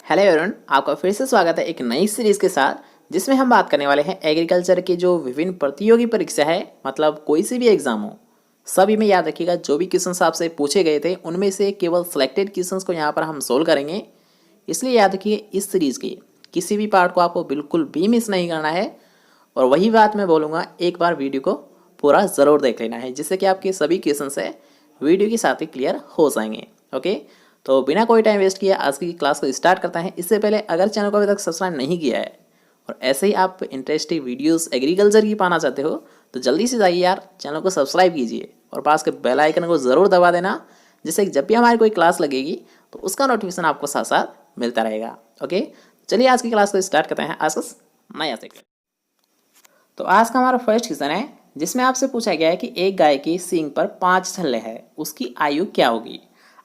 Hello everyone, आपका फिर से स्वागत है एक नई सीरीज़ के साथ जिसमें हम बात करने वाले हैं एग्रीकल्चर की जो विभिन्न प्रतियोगी परीक्षा है। मतलब कोई सी भी एग्जाम हो, सभी में याद रखिएगा जो भी क्वेश्चन आपसे पूछे गए थे उनमें से केवल सिलेक्टेड क्वेश्चंस को यहाँ पर हम सोल्व करेंगे। इसलिए याद रखिए इस सीरीज़ के किसी भी पार्ट को आपको बिल्कुल भी मिस नहीं करना है। और वही बात मैं बोलूँगा, एक बार वीडियो को पूरा ज़रूर देख लेना है जिससे कि आपके सभी क्वेश्चन है वीडियो के साथ ही क्लियर हो जाएंगे। ओके, तो बिना कोई टाइम वेस्ट किए आज की क्लास को स्टार्ट करते हैं। इससे पहले अगर चैनल को अभी तक सब्सक्राइब नहीं किया है और ऐसे ही आप इंटरेस्टिंग वीडियोस एग्रीकल्चर की पाना चाहते हो तो जल्दी से जाइए यार, चैनल को सब्सक्राइब कीजिए और पास के बेल आइकन को ज़रूर दबा देना, जिससे जब भी हमारी कोई क्लास लगेगी तो उसका नोटिफिकेशन आपको साथ साथ मिलता रहेगा। ओके, चलिए आज की क्लास को स्टार्ट करते हैं। आज का नया सेक्शन, तो आज का हमारा फर्स्ट क्वेश्चन है जिसमें आपसे पूछा गया है कि एक गाय की सींग पर 5 छल्ले हैं, उसकी आयु क्या होगी।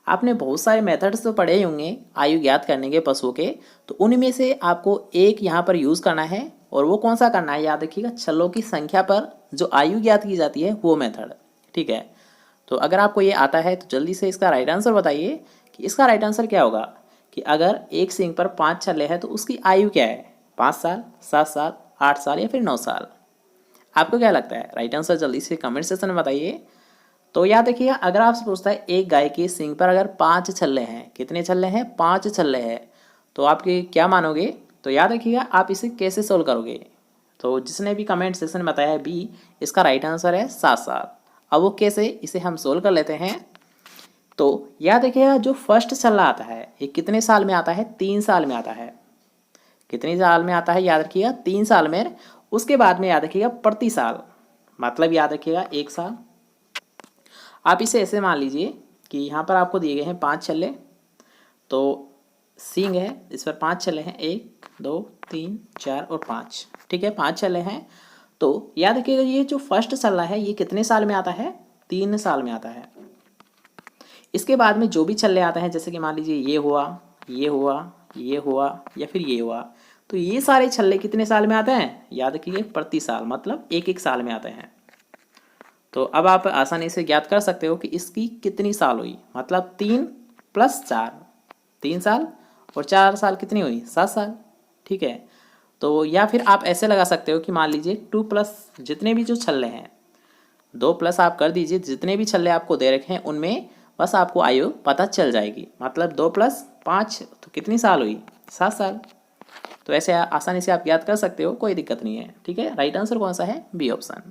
आपने बहुत सारे मेथड्स तो पढ़े ही होंगे आयु ज्ञात करने के पशुओं के, तो उनमें से आपको एक यहाँ पर यूज़ करना है। और वो कौन सा करना है, याद रखिएगा छल्लों की संख्या पर जो आयु ज्ञात की जाती है वो मेथड। ठीक है, तो अगर आपको ये आता है तो जल्दी से इसका राइट आंसर बताइए कि इसका राइट आंसर क्या होगा। कि अगर एक सींग पर 5 छल्ले हैं तो उसकी आयु क्या है, 5 साल, 7 साल, 8 साल या फिर 9 साल। आपको क्या लगता है, राइट आंसर जल्दी से कमेंट सेक्शन में बताइए। तो याद रखिएगा अगर आपसे पूछता है एक गाय की सींग पर अगर 5 छल्ले हैं, कितने छल्ले हैं, 5 छल्ले हैं, तो आपके क्या मानोगे। तो याद रखिएगा आप इसे कैसे सोल्व करोगे। तो जिसने भी कमेंट सेक्शन में बताया है बी, इसका राइट आंसर है 7 साल। अब वो कैसे, इसे हम सोल्व कर लेते हैं। तो याद रखिएगा जो फर्स्ट छल्ला आता है ये कितने साल में आता है, 3 साल में आता है। कितने साल में आता है, याद रखिएगा 3 साल में। उसके बाद में याद रखिएगा प्रति साल, मतलब याद रखिएगा 1 साल। आप इसे ऐसे मान लीजिए कि यहाँ पर आपको दिए गए हैं 5 छल्ले, तो सींग है इस पर 5 छल्ले हैं, 1 2 3 4 और 5। ठीक है, 5 छल्ले हैं। तो याद रखिएगा ये जो फर्स्ट छल्ला है ये कितने साल में आता है, 3 साल में आता है। इसके बाद में जो भी छल्ले आते हैं, जैसे कि मान लीजिए ये हुआ, ये हुआ, ये हुआ या फिर ये हुआ, तो ये सारे छल्ले कितने साल में आते हैं, याद रखिए प्रति साल, मतलब एक एक साल में आते हैं। तो अब आप आसानी से ज्ञात कर सकते हो कि इसकी कितनी साल हुई, मतलब 3 + 4, 3 साल, और 4 साल कितनी हुई, 7 साल। ठीक है, तो या फिर आप ऐसे लगा सकते हो कि मान लीजिए 2+ जितने भी जो छल्ले हैं, 2+ आप कर दीजिए, जितने भी छल्ले आपको दे रखे हैं उनमें बस आपको आयु पता चल जाएगी। मतलब 2 + 5 तो कितनी साल हुई, 7 साल। तो ऐसे आसानी से आप याद कर सकते हो, कोई दिक्कत नहीं है। ठीक है, राइट आंसर कौन सा है, बी ऑप्शन।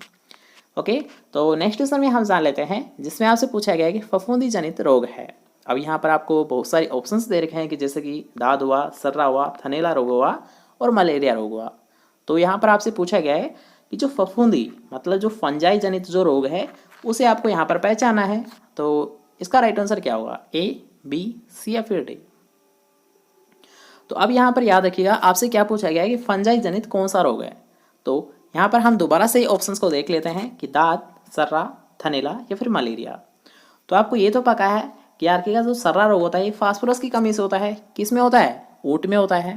ओके, तो नेक्स्ट क्वेश्चन में हम जान लेते हैं जिसमें आपसे पूछा गया है कि फफूंदी जनित रोग है। अब यहाँ पर आपको बहुत सारे ऑप्शंस दे रखे हैं कि जैसे कि दाद हुआ, सर्रा हुआ, थनैला रोग हुआ और मलेरिया रोग हुआ। तो यहाँ पर आपसे पूछा गया है कि जो फफूंदी मतलब जो फंजाई जनित जो रोग है उसे आपको यहाँ पर पहचाना है। तो इसका राइट आंसर क्या होगा, ए, बी, सी या फिर डी। तो अब यहाँ पर याद रखिएगा आपसे क्या पूछा गया है कि फंजाई जनित कौन सा रोग है। तो यहाँ पर हम दोबारा से ऑप्शंस को देख लेते हैं कि दाद, सर्रा, थनैला या फिर मलेरिया। तो आपको ये तो पता है कि यार कि जो सर्रा रोग होता है ये फास्फोरस की कमी से होता है। किस में होता है, ऊँट में होता है।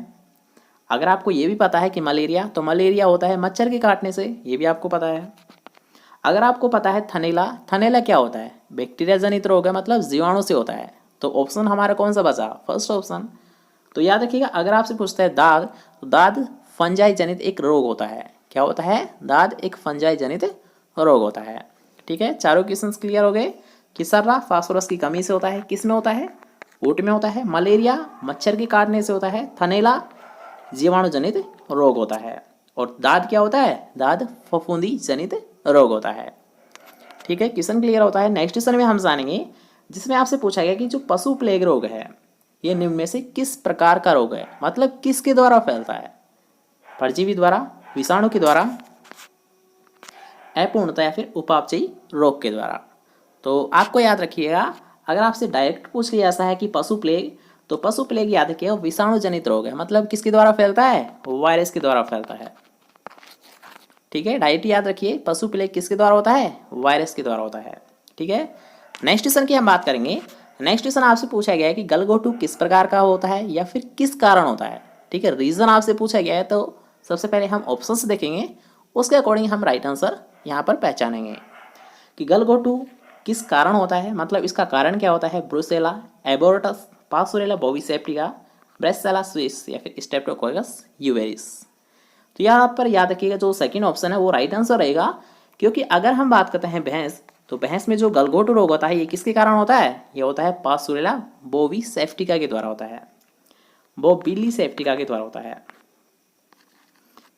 अगर आपको ये भी पता है कि मलेरिया, तो मलेरिया होता है मच्छर के काटने से, ये भी आपको पता है। अगर आपको पता है थनैला, थनैला क्या होता है, बैक्टीरिया जनित रोग है, मतलब जीवाणु से होता है। तो ऑप्शन हमारा कौन सा बचा, फर्स्ट ऑप्शन। तो याद रखिएगा अगर आपसे पूछता है दाद, तो दाद फंजाई जनित एक रोग होता है। क्या होता है, दाद एक फंजाई जनित रोग होता है। ठीक है, चारों क्वेश्चन क्लियर हो गए कि सर्रा फास्फोरस की कमी से होता है, किस में होता है, ऊँट में होता है। मलेरिया मच्छर के काटने से होता है। थनैला जीवाणु जनित रोग होता है। और दाद क्या होता है, दाद फफूंदी जनित रोग होता है। ठीक है, क्वेश्चन क्लियर होता है। नेक्स्ट क्वेश्चन में हम जानेंगे जिसमें आपसे पूछा गया कि जो पशु प्लेग रोग है ये निम्न में से किस प्रकार का रोग है, मतलब किसके द्वारा फैलता है, परजीवी द्वारा, विषाणु के द्वारा, अपूर्णता या फिर उपापचयी रोग के द्वारा। तो आपको याद रखिएगा अगर आपसे डायरेक्ट पूछ लिया ऐसा है कि पशु प्लेग, तो पशु प्लेग याद रखिएगा विषाणु जनित रोग है, मतलब किसके द्वारा फैलता है, वायरस के द्वारा फैलता है। ठीक है, डायरेक्ट याद रखिए पशु प्लेग किसके द्वारा होता है, वायरस के द्वारा होता है। ठीक है, नेक्स्ट क्वेश्चन की हम बात करेंगे। नेक्स्ट क्वेश्चन आपसे पूछा गया है कि गलघोटू किस प्रकार का होता है या फिर किस कारण होता है। ठीक है, रीजन आपसे पूछा गया है, तो सबसे पहले हम ऑप्शंस देखेंगे, उसके अकॉर्डिंग हम राइट आंसर यहाँ पर पहचानेंगे कि गलघोटू किस कारण होता है, मतलब इसका कारण क्या होता है, ब्रुसेला, एबोर्टस, पासुरेला बोविसेप्टिका, ब्रेसला स्विस या फिर स्ट्रेप्टोकोकस यूवेरिस। तो यहाँ पर याद रखिएगा जो सेकंड ऑप्शन है वो राइट आंसर रहेगा, क्योंकि अगर हम बात करते हैं भैंस, तो भैंस में जो गलघोटू रोग होता है ये किसके कारण होता है? ये होता है पार्सुरेला बोवी सेफ्टिका के द्वारा होता है, बोविली सेफ्टिका के द्वारा होता है।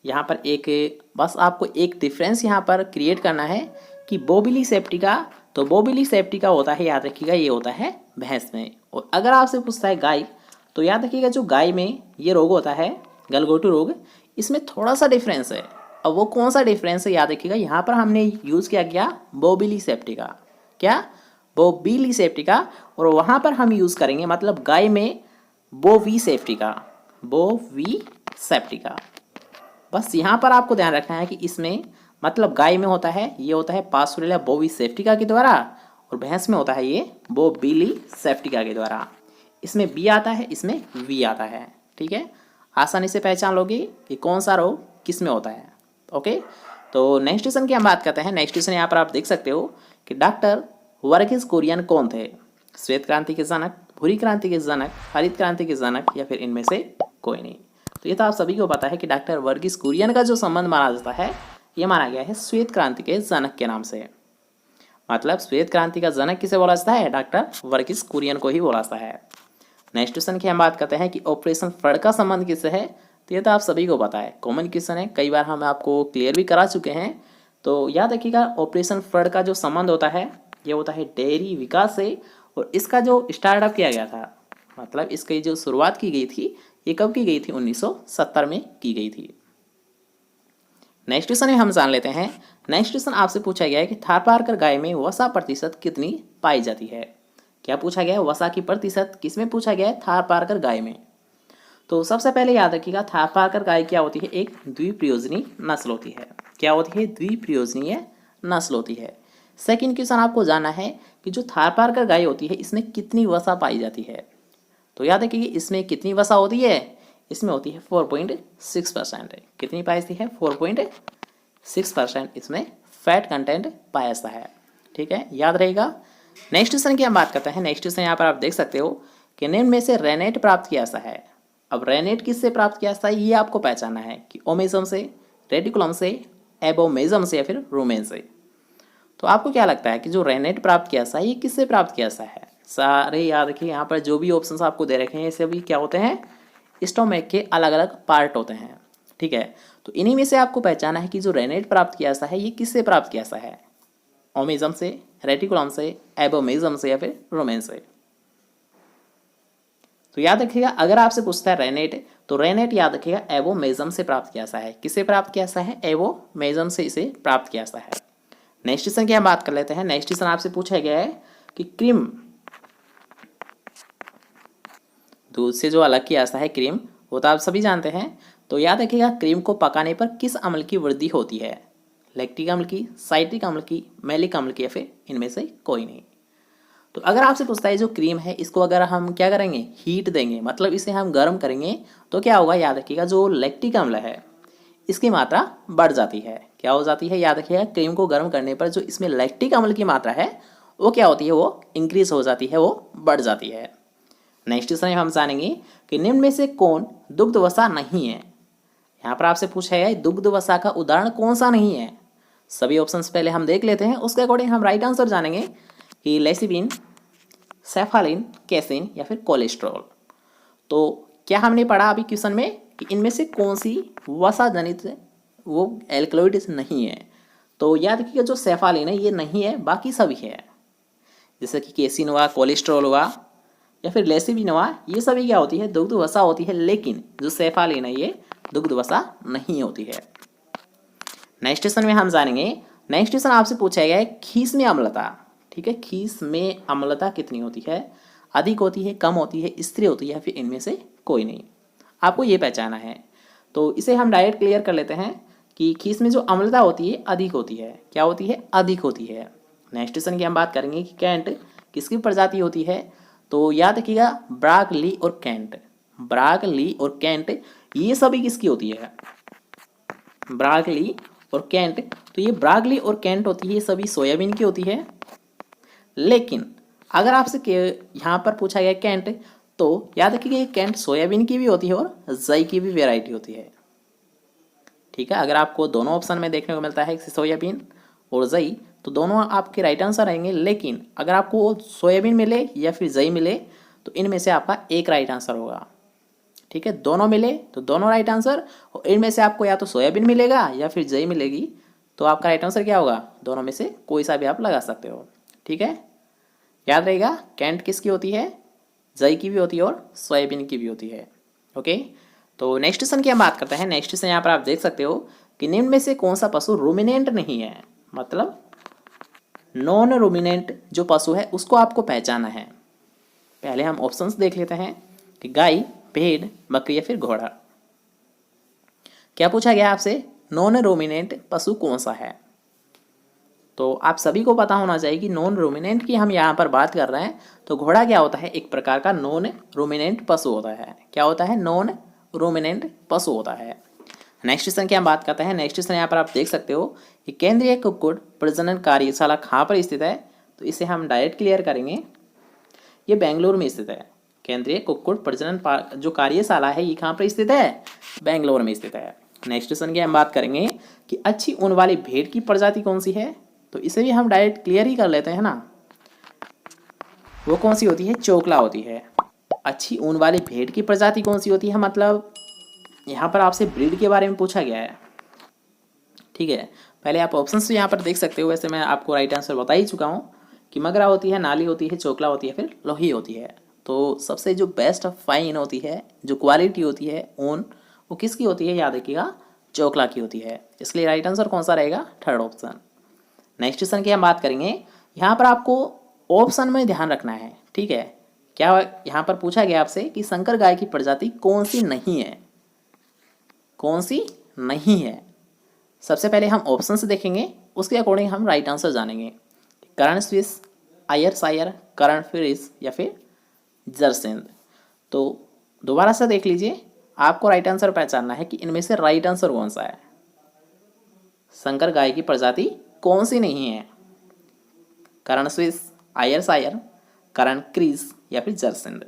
यहाँ पर एक बस आपको एक डिफरेंस यहाँ पर क्रिएट करना है कि बोविली सेफ्टिका, तो बोविली सेफ्टिका होता है, याद रखिएगा ये होता है भैंस में। और अगर आपसे पूछता है गाय, तो याद रखिएगा जो गाय में ये रोग होता है गलघोटू रोग, इसमें थोड़ा सा डिफरेंस है। अब वो कौन सा डिफरेंस है याद रखिएगा, यहाँ पर हमने यूज़ किया गया बोविली सेफ्टिका, क्या बोविली सेफ्टिका, और वहाँ पर हम यूज़ करेंगे मतलब गाय में बोवी सेफ्टिका, बोवी सेफ्टिका। बस यहाँ पर आपको ध्यान रखना है कि इसमें मतलब गाय में होता है ये होता है पार्सुरेला बोवी सेफ्टिका के द्वारा, और भैंस में होता है ये बोविली सेफ्टिका के द्वारा। इसमें बी आता है, इसमें वी आता है, ठीक है। आसानी से पहचान लोगे कि कौन सा रोग किस में होता है। ओके, तो नेक्स्ट क्वेश्चन की हम बात करते हैं। नेक्स्ट क्वेश्चन यहाँ पर आप देख सकते हो कि डॉक्टर वर्गीस कुरियन कौन थे? श्वेत क्रांति के जनक, भूरी क्रांति के जनक, हरित क्रांति के जनक, या फिर इनमें से कोई नहीं। तो ये तो आप सभी को पता है कि डॉक्टर वर्गीस कुरियन का जो संबंध माना जाता है ये माना गया है श्वेत क्रांति के जनक के नाम से। मतलब श्वेत क्रांति का जनक किसे बोला जाता है? डॉक्टर वर्गीस कुरियन को ही बोला जाता है। नेक्स्ट क्वेश्चन की हम बात करते हैं कि ऑपरेशन फ्लड का संबंध किससे है? तो ये तो आप सभी को पता है, कॉमन क्वेश्चन है, कई बार हम आपको क्लियर भी करा चुके हैं। तो याद रखिएगा ऑपरेशन फ्लड का जो संबंध होता है ये होता है डेयरी विकास से, और इसका जो स्टार्टअप किया गया था, मतलब इसकी जो शुरुआत की गई थी ये कब की गई थी? 1970 में की गई थी। नेक्स्ट क्वेश्चन हम जान लेते हैं। नेक्स्ट क्वेश्चन आपसे पूछा गया है कि थारपारकर गाय में वसा प्रतिशत कितनी पाई जाती है? क्या पूछा गया है? वसा की प्रतिशत किसमें पूछा गया है? थारपारकर गाय में। तो सबसे पहले याद रखिएगा थारपारकर गाय क्या होती है? एक द्विप्रयोजनी नस्ल होती है। क्या होती है? द्विप्रयोजनीय नस्ल होती है। सेकंड क्वेश्चन आपको जानना है कि जो थारपारकर गाय होती है इसमें कितनी वसा पाई जाती है? तो याद रखिए इसमें कितनी वसा होती है? इसमें होती है 4.6%। कितनी पाई जाती है? 4.6% इसमें फैट कंटेंट पाया जाता है, ठीक है, याद रहेगा। नेक्स्ट क्वेश्चन की हम बात करते हैं। नेक्स्ट क्वेश्चन यहाँ पर आप देख सकते हो कि निम्न में से रेनेट प्राप्त किया जाता है। अब रेनेट किससे प्राप्त किया जाता है ये आपको पहचानना है कि ओमेजम से, रेटिकुलम से, एबोमेजम से, या फिर रूमेन से। तो आपको क्या लगता है कि जो रेनेट प्राप्त किया जाता है ये किससे प्राप्त किया जाता है? सारे याद रखिए, यहाँ पर जो भी ऑप्शंस आपको दे रखे हैं ये सभी क्या होते हैं? स्टोमैक के अलग अलग पार्ट होते हैं, ठीक है। तो इन्हीं में से आपको पहचाना है कि जो रेनेट प्राप्त किया जाता है ये किससे प्राप्त किया जाता है? ओमेजम से, रेटिकुलम से, एबोमेजम से, या फिर रूमेन से। तो याद रखिएगा अगर आपसे पूछता है रेनेट, तो रेनेट याद रखिएगा एबोमेजम से प्राप्त किया जाता है। किससे प्राप्त किया जाता है? एबोमेजम से इसे प्राप्त किया जाता है। नेक्स्ट क्वेश्चन की हम बात कर लेते हैं। नेक्स्ट क्वेश्चन आपसे पूछा गया है कि क्रीम, दूध से जो अलग किया जाता है क्रीम, वो तो आप सभी जानते हैं। तो याद रखिएगा क्रीम को पकाने पर किस अम्ल की वृद्धि होती है? लैक्टिक अम्ल की, साइट्रिक अम्ल की, मैलिक अम्ल की, या फिर इनमें से कोई नहीं। तो अगर आपसे पूछता है जो क्रीम है इसको अगर हम क्या करेंगे? हीट देंगे, मतलब इसे हम गर्म करेंगे, तो क्या होगा? याद रखिएगा जो लैक्टिक अम्ल है इसकी मात्रा बढ़ जाती है। क्या हो जाती है? याद रखिएगा क्रीम को गर्म करने पर जो इसमें लैक्टिक अम्ल की मात्रा है वो क्या होती है? वो इंक्रीज हो जाती है, वो बढ़ जाती है। नेक्स्ट क्वेश्चन हम जानेंगे कि निम्न में से कौन दुग्ध वसा नहीं है? यहाँ पर आपसे पूछा है दुग्ध वसा का उदाहरण कौन सा नहीं है? सभी ऑप्शंस पहले हम देख लेते हैं, उसके अकॉर्डिंग हम राइट आंसर जानेंगे कि लेसिबिन, सेफालिन, कैसिन, या फिर कोलेस्ट्रॉल। तो क्या हमने पढ़ा अभी क्वेश्चन में कि इनमें से कौन सी वसा जनित वो एल्कलॉइड नहीं है? तो याद रखिएगा जो सेफालिन है ये नहीं है, बाकी सभी है, जैसे कि कैसिन हुआ, कोलेस्ट्रॉल हुआ, या फिर लेसिबिन हुआ, ये सभी क्या होती है? दुग्ध वसा होती है, लेकिन जो सेफालिन है ये दुग्ध वसा नहीं होती है। नेक्स्ट क्वेश्चन में हम जानेंगे। नेक्स्ट क्वेश्चन आपसे पूछा गया है खीस में अम्लता, ठीक है, खीस में अम्लता कितनी होती है? अधिक होती है, कम होती है, स्थिर होती है, या फिर इनमें से कोई नहीं? आपको ये पहचाना है। तो इसे हम डायरेक्ट क्लियर कर लेते हैं कि खीस में जो अम्लता होती है अधिक होती है। क्या होती है? अधिक होती है। नेक्स्ट क्वेश्चन की हम बात करेंगे कि कैंट किसकी प्रजाति होती है? तो याद रखिएगा ब्राग, ली और कैंट, ब्राग, ली और कैंट ये सभी किसकी होती है? ब्राग, ली और कैंट। तो ये ब्राग, ली और कैंट होती है ये सभी सोयाबीन की होती है। लेकिन अगर आपसे यहाँ पर पूछा गया कैंट, तो याद रखिएगा ये कैंट सोयाबीन की भी होती है और जई की भी वेराइटी होती है। ठीक है, अगर आपको दोनों ऑप्शन में देखने को मिलता है सोयाबीन और जई, तो दोनों आपके राइट आंसर आएंगे। लेकिन अगर आपको सोयाबीन मिले या फिर जई मिले तो इनमें से आपका एक राइट आंसर होगा। ठीक है, दोनों मिले तो दोनों राइट आंसर, और इनमें से आपको या तो सोयाबीन मिलेगा या फिर जई मिलेगी, तो आपका राइट आंसर क्या होगा? दोनों में से कोई सा भी आप लगा सकते हो। ठीक है, याद रहेगा कैंट किसकी होती है? जई की भी होती है और सोयाबीन की भी होती है। ओके, तो नेक्स्ट क्वेश्चन की हम बात करते हैं। नेक्स्ट क्वेश्चन यहाँ पर आप देख सकते हो कि निम्न में से कौन सा पशु रूमिनेंट नहीं है, मतलब नॉन रूमिनेंट जो पशु है उसको आपको पहचाना है। पहले हम ऑप्शंस देख लेते हैं कि गाय, भेड़, बकरी या फिर घोड़ा। क्या पूछा गया आपसे? नॉन रूमिनेंट पशु कौन सा है? तो आप सभी को पता होना चाहिए कि नॉन रूमिनेंट की हम यहाँ पर बात कर रहे हैं। तो घोड़ा क्या होता है? एक प्रकार का नॉन रूमिनेंट पशु होता है। क्या होता है? नॉन रूमिनेंट पशु होता है। नेक्स्ट क्वेश्चन की हम बात करते हैं। नेक्स्ट क्वेश्चन यहाँ पर आप देख सकते हो कि केंद्रीय कुक्कुट प्रजनन कार्यशाला कहाँ पर स्थित है? तो इसे हम डायरेक्ट क्लियर करेंगे। ये बेंगलुरु में स्थित है। केंद्रीय कुक्कुट प्रजनन जो कार्यशाला है ये कहाँ पर स्थित है? बेंगलुरु में स्थित है। नेक्स्ट क्वेश्चन की हम बात करेंगे कि अच्छी ऊन वाली भेड़ की प्रजाति कौन सी है? तो इसे भी हम डायरेक्ट क्लियर ही कर लेते हैं ना। वो कौन सी होती है? चोकला होती है। अच्छी ऊन वाली भेड़ की प्रजाति कौन सी होती है? मतलब यहाँ पर आपसे ब्रीड के बारे में पूछा गया है। ठीक है, पहले आप ऑप्शंस यहाँ पर देख सकते हो। वैसे मैं आपको राइट आंसर बता ही चुका हूँ कि मगरा होती है, नाली होती है, चोकला होती है, फिर लोही होती है। तो सबसे जो बेस्ट फाइन होती है, जो क्वालिटी होती है ऊन, वो किसकी होती है? याद रखिएगा, चोकला की होती है। इसलिए राइट आंसर कौन सा रहेगा? Third option. नेक्स्ट क्वेश्चन की हम बात करेंगे। यहाँ पर आपको ऑप्शन में ध्यान रखना है। ठीक है, क्या यहाँ पर पूछा गया आपसे कि संकर गाय की प्रजाति कौन सी नहीं है? कौन सी नहीं है? सबसे पहले हम ऑप्शन से देखेंगे, उसके अकॉर्डिंग हम राइट आंसर जानेंगे। करण स्विस, आयर सायर, करण फ्रिस या फिर जरसिंद। तो दोबारा से देख लीजिए, आपको राइट आंसर पहचानना है कि इनमें से राइट आंसर कौन सा है। संकर गाय की प्रजाति कौन सी नहीं है? करण स्विस, आयर सायर, करण क्रीज या फिर जरसिंद।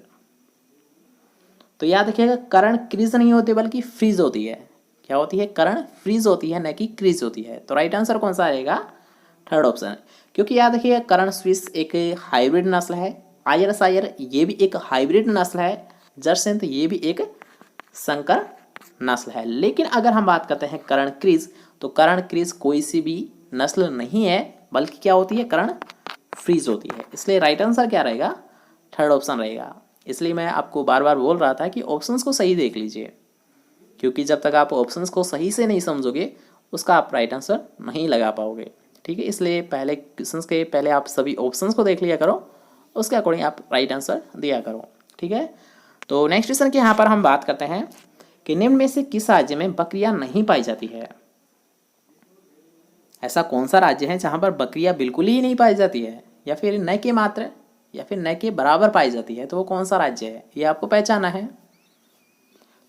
तो याद रखिएगा, करण क्रीज नहीं होती बल्कि फ्रीज होती है। क्या होती है? करण फ्रीज होती है, न कि क्रीज होती है। तो राइट आंसर कौन सा रहेगा? Third option. क्योंकि याद रखिएगा, करण स्विस एक हाइब्रिड नस्ल है, आयर सायर ये भी एक हाइब्रिड नस्ल है, जरसिंद ये भी एक संकर नस्ल है। लेकिन अगर हम बात करते हैं करण क्रीज, तो करण क्रीज कोई सी भी नस्ल नहीं है, बल्कि क्या होती है? करण फ्रीज होती है। इसलिए राइट आंसर क्या रहेगा? थर्ड ऑप्शन रहेगा। इसलिए मैं आपको बार बार बोल रहा था कि ऑप्शंस को सही देख लीजिए, क्योंकि जब तक आप ऑप्शंस को सही से नहीं समझोगे उसका आप राइट आंसर नहीं लगा पाओगे। ठीक है, इसलिए पहले क्वेश्चंस के पहले आप सभी ऑप्शंस को देख लिया करो, उसके अकॉर्डिंग आप राइट आंसर दिया करो। ठीक है, तो नेक्स्ट क्वेश्चन की यहाँ पर हम बात करते हैं कि निम्न में से किस राज्य में बकरियां नहीं पाई जाती है? ऐसा कौन सा राज्य है जहाँ पर बकरियां बिल्कुल ही नहीं पाई जाती है, या फिर न के मात्र या फिर न के बराबर पाई जाती है? तो वो कौन सा राज्य है, ये आपको पहचाना है।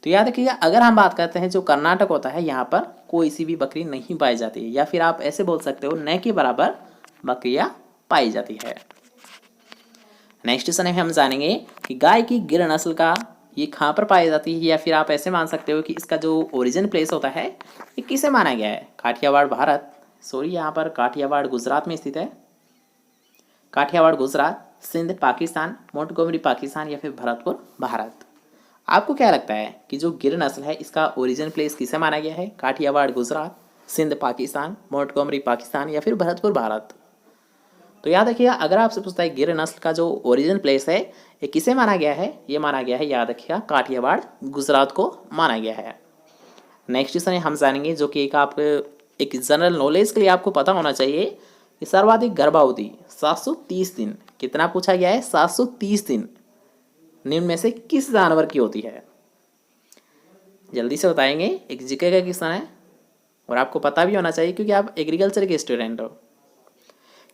तो याद रखिएगा, अगर हम बात करते हैं जो कर्नाटक होता है, यहाँ पर कोई सी भी बकरी नहीं पाई जाती है, या फिर आप ऐसे बोल सकते हो न के बराबर बकरियां पाई जाती है। नेक्स्ट क्वेश्चन में हम जानेंगे कि गाय की गिर नस्ल का ये कहाँ पर पाई जाती है, या फिर आप ऐसे मान सकते हो कि इसका जो ओरिजिन प्लेस होता है ये किसे माना गया है? काठियावाड़ भारत, सॉरी यहाँ पर काठियावाड़ गुजरात में स्थित है। काठियावाड़ गुजरात, सिंध पाकिस्तान, मोंटगोमरी पाकिस्तान या फिर भरतपुर भारत। आपको क्या लगता है कि जो गिर नस्ल है इसका ओरिजिन प्लेस किसे माना गया है? काठियावाड़ गुजरात, सिंध पाकिस्तान, मोंटगोमरी पाकिस्तान या फिर भरतपुर भारत। तो याद रखिएगा, अगर आपसे पूछता है गिर नस्ल का जो ओरिजिन प्लेस है ये किसे माना गया है, ये माना गया है, याद रखिएगा, काठियावाड़ गुजरात को माना गया है। नेक्स्ट क्वेश्चन हम जानेंगे जो कि एक जनरल नॉलेज के लिए आपको पता होना चाहिए कि सर्वाधिक गर्भावधि 730 दिन, कितना पूछा गया है? 730 दिन निम्न में से किस जानवर की होती है? जल्दी से बताएंगे, एक जीके का क्वेश्चन है और आपको पता भी होना चाहिए क्योंकि आप एग्रीकल्चर के स्टूडेंट हो,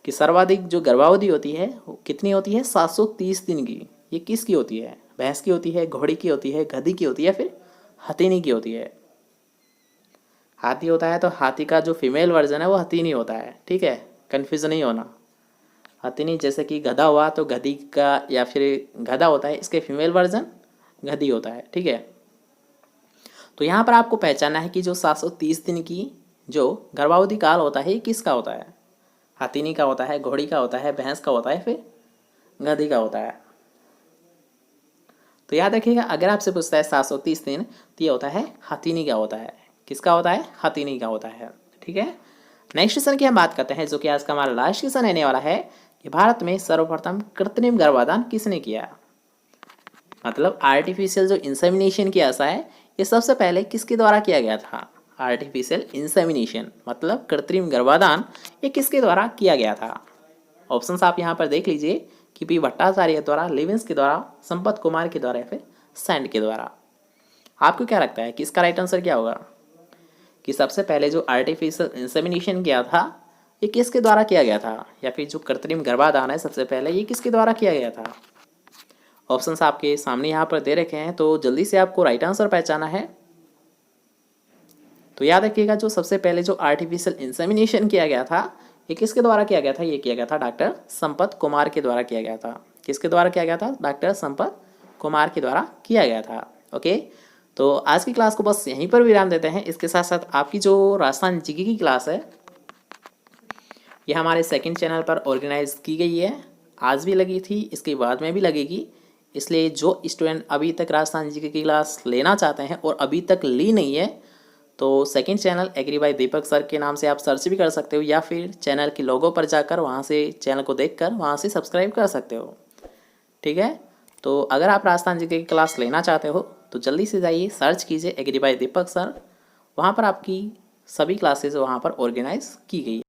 कि सर्वाधिक जो गर्भावधि होती है वो कितनी होती है? 730 दिन की। ये किसकी होती है? भैंस की होती है, घोड़ी की होती है, गधी की होती है, फिर हथीनी की होती है? हाथी होता है तो हाथी का जो फीमेल वर्जन है वो हथीनी होता है। ठीक है, कन्फ्यूज नहीं होना। हथिनी जैसे कि गधा हुआ तो गधी का या फिर गधा होता है, इसके फीमेल वर्जन गधी होता है। ठीक है, तो यहाँ पर आपको पहचानना है कि जो 730 दिन की जो गर्भावधि काल होता है ये किसका होता है, हथिनी का होता है, घोड़ी का होता है, भैंस का होता है, फिर गधी का होता है। तो याद रखिएगा अगर आपसे पूछता है 730 दिन तो ये होता है हथिनी का होता है। किसका होता है, हथिनी का होता है। ठीक है, नेक्स्ट क्वेश्चन की हम बात करते हैं जो कि आज का हमारा लास्ट क्वेश्चन रहने वाला है कि भारत में सर्वप्रथम कृत्रिम गर्भाधान किसने किया, मतलब आर्टिफिशियल जो इंसेमिनेशन किया ऐसा है ये सबसे पहले किसके द्वारा किया गया था। आर्टिफिशियल इंसेमिनेशन मतलब कृत्रिम गर्भाधान ये किसके द्वारा किया गया था। ऑप्शंस आप यहाँ पर देख लीजिए कि पी भट्टाचार्य द्वारा, लिविंस के द्वारा, संपत कुमार के द्वारा या फिर सैंड के द्वारा। आपको क्या लगता है कि इसका राइट आंसर क्या होगा कि सबसे पहले जो आर्टिफिशियल इंसेमिनेशन किया था ये किसके द्वारा किया गया था, या फिर जो कृत्रिम गर्भाधान है सबसे पहले ये किसके द्वारा किया गया था। ऑप्शंस आपके सामने यहाँ पर दे रखे हैं, तो जल्दी से आपको राइट आंसर पहचाना है। तो याद रखिएगा जो सबसे पहले जो आर्टिफिशियल इंसेमिनेशन किया गया था ये किसके द्वारा किया गया था, ये किया गया था डॉक्टर संपत कुमार के द्वारा किया गया था। किसके द्वारा किया गया था, डॉक्टर संपत कुमार के द्वारा किया गया था। ओके, तो आज की क्लास को बस यहीं पर विराम देते हैं। इसके साथ साथ आपकी जो राजस्थान जीके की क्लास है ये हमारे सेकंड चैनल पर ऑर्गेनाइज की गई है, आज भी लगी थी, इसके बाद में भी लगेगी। इसलिए जो स्टूडेंट अभी तक राजस्थान जीके की क्लास लेना चाहते हैं और अभी तक ली नहीं है तो सेकंड चैनल एग्री बाय दीपक सर के नाम से आप सर्च भी कर सकते हो, या फिर चैनल की लोगो पर जाकर वहाँ से चैनल को देखकर वहाँ से सब्सक्राइब कर सकते हो। ठीक है, तो अगर आप राजस्थान जीके की क्लास लेना चाहते हो तो जल्दी से जाइए, सर्च कीजिए एग्री बाय दीपक सर, वहाँ पर आपकी सभी क्लासेज वहाँ पर ऑर्गेनाइज की गई है।